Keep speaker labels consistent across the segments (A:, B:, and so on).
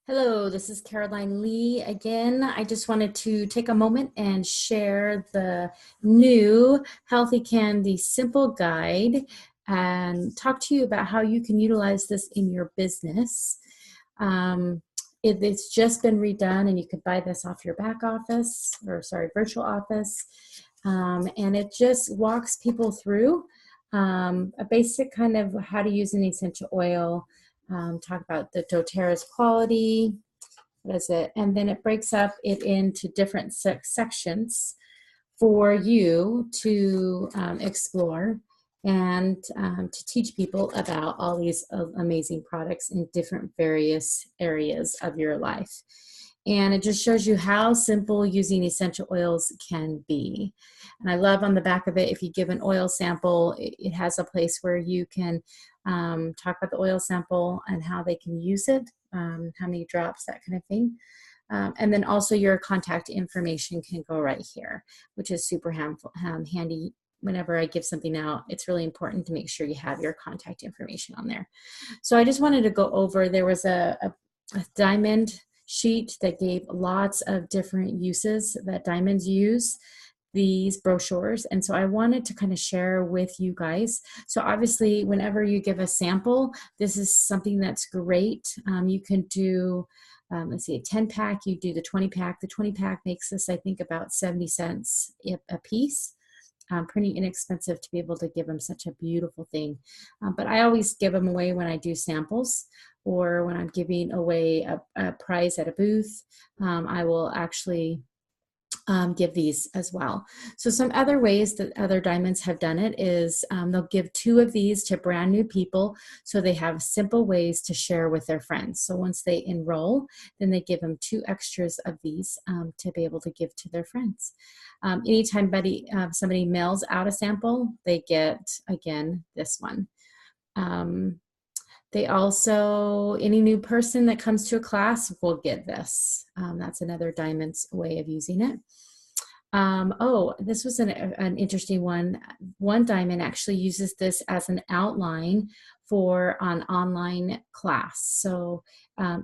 A: Hello, this is Caroline Lee again. I just wanted to take a moment and share the new Healthy Candy Simple Guide and talk to you about how you can utilize this in your business. It's just been redone and you can buy this off your back office virtual office. And it just walks people through a basic kind of how to use an essential oil, talk about the doTERRA's quality, what is it? And then it breaks up it into different sections for you to explore and to teach people about all these amazing products in different various areas of your life. And it just shows you how simple using essential oils can be. And I love on the back of it, if you give an oil sample, it has a place where you can talk about the oil sample and how they can use it, how many drops, that kind of thing. And then also your contact information can go right here, which is super handy. Whenever I give something out, it's really important to make sure you have your contact information on there. So I just wanted to go over, there was a diamond sheet that gave lots of different uses that diamonds use, these brochures. And so I wanted to kind of share with you guys. So obviously, whenever you give a sample, this is something that's great. You can do, let's see, a 10 pack, you do the 20 pack. The 20 pack makes this, I think, about 70 cents a piece. Pretty inexpensive to be able to give them such a beautiful thing. But I always give them away when I do samples or when I'm giving away a prize at a booth. I will actually give these as well. So some other ways that other diamonds have done it is they'll give 2 of these to brand new people, so they have simple ways to share with their friends. So once they enroll, then they give them 2 extras of these to be able to give to their friends. Anytime somebody mails out a sample, they get, again, this one. They also, any new person that comes to a class will get this. That's another diamond's way of using it. This was an interesting one. One diamond actually uses this as an outline for an online class. So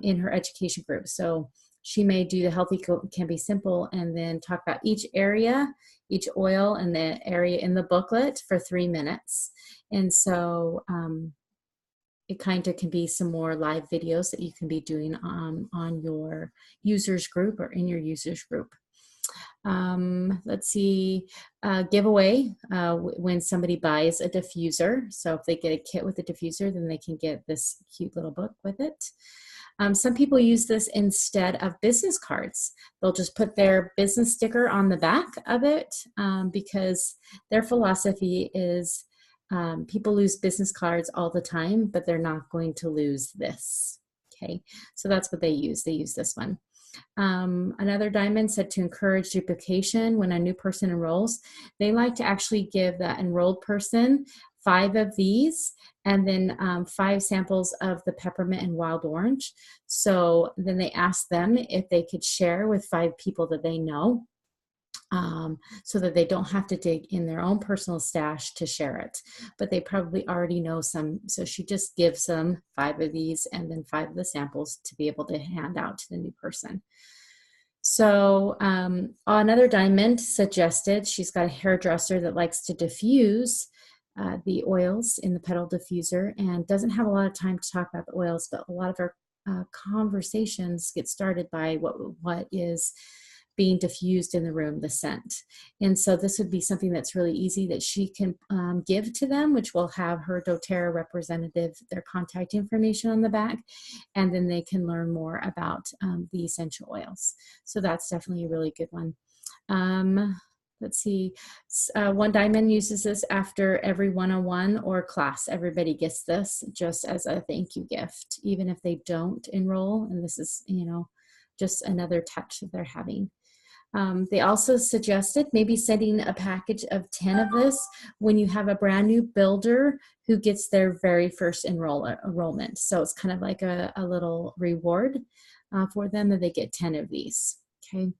A: in her education group. So she may do the Healthy Can Be Simple and then talk about each area, each oil and the area in the booklet for 3 minutes. And so it kind of can be some more live videos that you can be doing on your users group or in your users group. Let's see, giveaway when somebody buys a diffuser. So if they get a kit with a diffuser, then they can get this cute little book with it. Some people use this instead of business cards. They'll just put their business sticker on the back of it because their philosophy is people lose business cards all the time, but they're not going to lose this. Okay, so that's what they use. They use this one. Another diamond said to encourage duplication when a new person enrolls. They like to actually give that enrolled person 5 of these and then 5 samples of the peppermint and wild orange. So then they ask them if they could share with 5 people that they know. So that they don't have to dig in their own personal stash to share it. But they probably already know some. So she just gives them 5 of these and then 5 of the samples to be able to hand out to the new person. So another diamond suggested, she's got a hairdresser that likes to diffuse the oils in the petal diffuser and doesn't have a lot of time to talk about the oils, but a lot of our conversations get started by what is being diffused in the room, the scent. And so this would be something that's really easy that she can give to them, which will have her doTERRA representative, their contact information on the back, and then they can learn more about the essential oils. So that's definitely a really good one. Let's see, one diamond uses this after every one-on-one or class. Everybody gets this just as a thank you gift, even if they don't enroll. And this is, just another touch that they're having. They also suggested maybe sending a package of 10 of this when you have a brand new builder who gets their very first enrollment. So it's kind of like a little reward for them that they get 10 of these. Okay.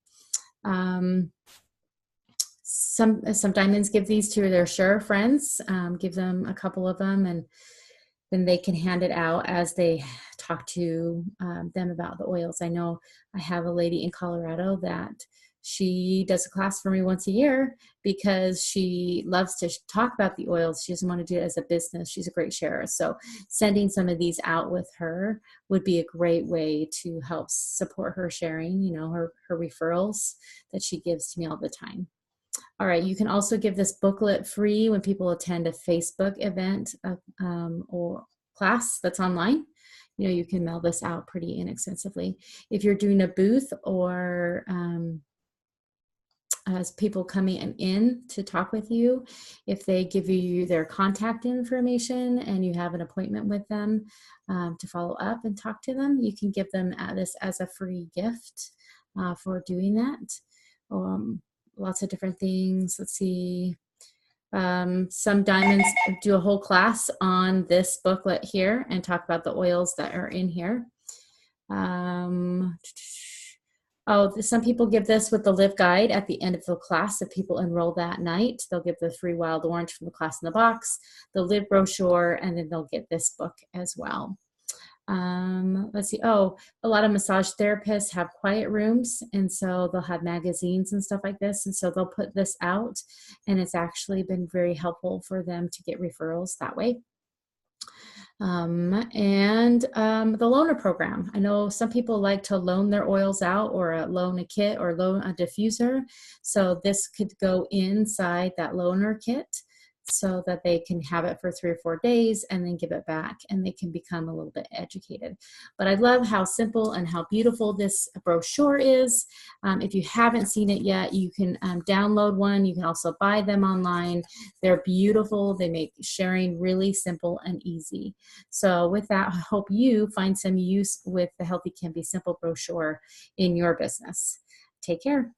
A: Some diamonds give these to their sure friends, give them a couple of them, and then they can hand it out as they talk to them about the oils. I know I have a lady in Colorado that she does a class for me once a year because she loves to talk about the oils. She doesn't want to do it as a business. She's a great sharer. So sending some of these out with her would be a great way to help support her sharing, her referrals that she gives to me all the time. All right, you can also give this booklet free when people attend a Facebook event or class that's online. You can mail this out pretty inexpensively. If you're doing a booth or as people coming in to talk with you, if they give you their contact information and you have an appointment with them to follow up and talk to them, you can give them this as a free gift for doing that. Lots of different things. Let's see. Some diamonds do a whole class on this booklet here and talk about the oils that are in here. Some people give this with the Live Guide at the end of the class. If people enroll that night, they'll get the free wild orange from the class in the box, the Live brochure, and then they'll get this book as well. Let's see. A lot of massage therapists have quiet rooms, and so they'll have magazines and stuff like this, and so they'll put this out, and it's actually been very helpful for them to get referrals that way. The loaner program. I know some people like to loan their oils out or loan a kit or loan a diffuser. So this could go inside that loaner kit so that they can have it for 3 or 4 days and then give it back, and they can become a little bit educated. But I love how simple and how beautiful this brochure is. If you haven't seen it yet, you can download one. You can also buy them online. They're beautiful. They make sharing really simple and easy. So with that, I hope you find some use with the Healthy Can Be Simple brochure in your business. Take care.